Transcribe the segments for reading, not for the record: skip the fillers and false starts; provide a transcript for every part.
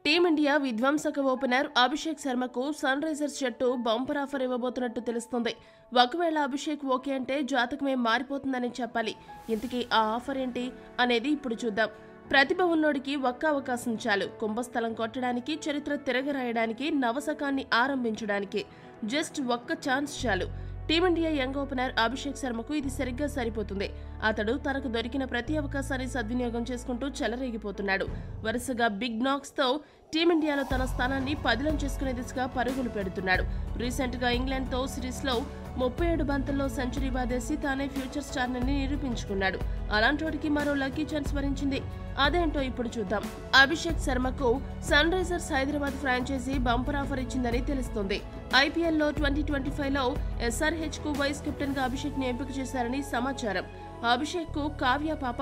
Team India విధ్వంసక opener Abhishek శర్మకు sun Risers జట్టు బంపర్ ఆఫర్ ఇవ్వబోతున్నట్టు తెలుస్తోంది. ఒకవేళ అభిషేక్ ఓకే అంటే జాతకమే మారిపోతుందని చెప్పాలి. ఇంతకీ ఆ ఆఫర్ ఏంటి అనేది ఇప్పుడు చూద్దాం. ప్రతిభ ఉన్నోడికి ఒక్క అవకాశం చాలు. కుంభస్థలం కొట్టడానికి, చరిత్ర తిరగరాయడానికి, నవశకాన్ని ఆరంభించడానికి జస్ట్ ఒక్క ఛాన్స్ చాలు. టీమిండియా యంగ్ ఓపెనర్ అభిషేక్ శర్మకు ఇది సరిగ్గా సరిపోతుంది. అతడు తనకు దొరికిన ప్రతి అవకాశాన్ని సద్వినియోగం చేసుకుంటూ చెలరేగిపోతున్నాడు. వరుసగా బిగ్ నాక్స్ తో టీమిండియాలో తన స్థానాన్ని పదిలం చేసుకునే దిశగా పరుగులు పెడుతున్నాడు. రీసెంట్ గా ఇంగ్లాండ్ తో సిరీస్ లో 37 బంతుల్లో సెంచరీ బాదేసి తానే ఫ్యూచర్ స్టార్ అని నిరూపించుకున్నాడు. అలాంటోడికి మరో లక్కీ ఛాన్స్ వరించింది. అదేంటో ఇప్పుడు చూద్దాం. అభిషేక్ శర్మకు Sunrisers Hyderabad franchise bumper offer ఇచ్చిందని తెలుస్తోంది. ఐపీఎల్ లో 2025లో SRH కు వైస్ కెప్టెన్ గా అభిషేక్ ని ఎంపిక చేశారని సమాచారం. అభిషేక్ కు కావ్య పాప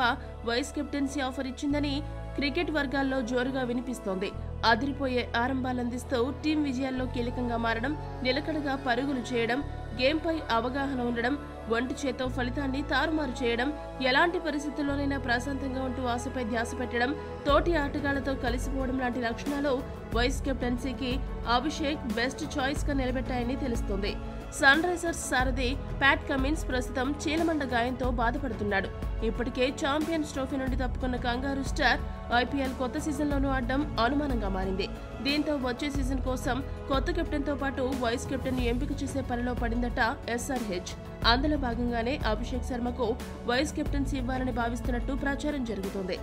వైస్ కెప్టెన్సీ ఆఫర్ ఇచ్చిందని క్రికెట్ వర్గాల్లో జోరుగా వినిపిస్తోంది. అదిరిపోయే ఆరంభాలందిస్తూ టీం విజయాల్లో కీలకంగా మారడం, నిలకడగా పరుగులు చేయడం, గేమ్పై అవగాహన ఉండడం, ఒంటి చేతో ఫలితాన్ని తారుమారు చేయడం, ఎలాంటి పరిస్థితుల్లోనైనా ప్రశాంతంగా ఉంటూ ఆశపై ధ్యాస పెట్టడం, తోటి ఆటగాళ్లతో కలిసిపోవడం లాంటి లక్షణాలు వైస్ కెప్టెన్సీకి అభిషేక్ బెస్ట్ చాయిస్ గా నిలబెట్టాయని తెలుస్తోంది. సన్ రైజర్స్ సారథి ప్యాట్ కమిన్స్ ప్రస్తుతం చీలమండ గాయంతో బాధపడుతున్నాడు. ఇప్పటికే ఛాంపియన్స్ ట్రోఫీ నుండి తప్పుకున్న కంగారు స్టార్ ఐపీఎల్ కొత్త సీజన్లోనూ ఆడడం అనుమానంగా మారింది. దీంతో వచ్చే సీజన్ కోసం కొత్త కెప్టెన్ తో పాటు వైస్ కెప్టెన్ ని ఎంపిక చేసే పనిలో పడిందట SRH. అందులో భాగంగానే అభిషేక్ శర్మకు వైస్ కెప్టెన్సీ ఇవ్వాలని భావిస్తున్నట్టు ప్రచారం జరుగుతోంది.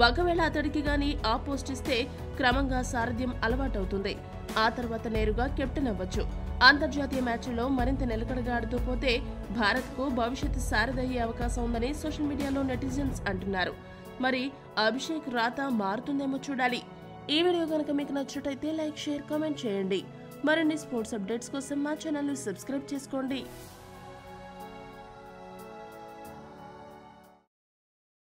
ఒకవేళ అతడికి గానీ ఆ పోస్ట్ ఇస్తే క్రమంగా సారథ్యం అలవాటవుతుంది. ఆ తర్వాత నేరుగా కెప్టెన్ అవ్వచ్చు. అంతర్జాతీయ మ్యాచ్ల్లో మరింత నిలకడగా ఆడుతూ పోతే భారత్ కు భవిష్యత్తు సారథయ్యే అవకాశం ఉందని సోషల్ మీడియాలో నెటిజన్స్ అంటున్నారు. మరి అభిషేక్ రాత మారుతుందేమో చూడాలి. ఈ వీడియో కనుక మీకు నచ్చినట్లయితే లైక్, షేర్, కామెంట్ చేయండి. మరిన్ని స్పోర్ట్స్ అప్డేట్స్ కోసం మా ఛానల్ ని సబ్స్క్రైబ్ చేసుకోండి.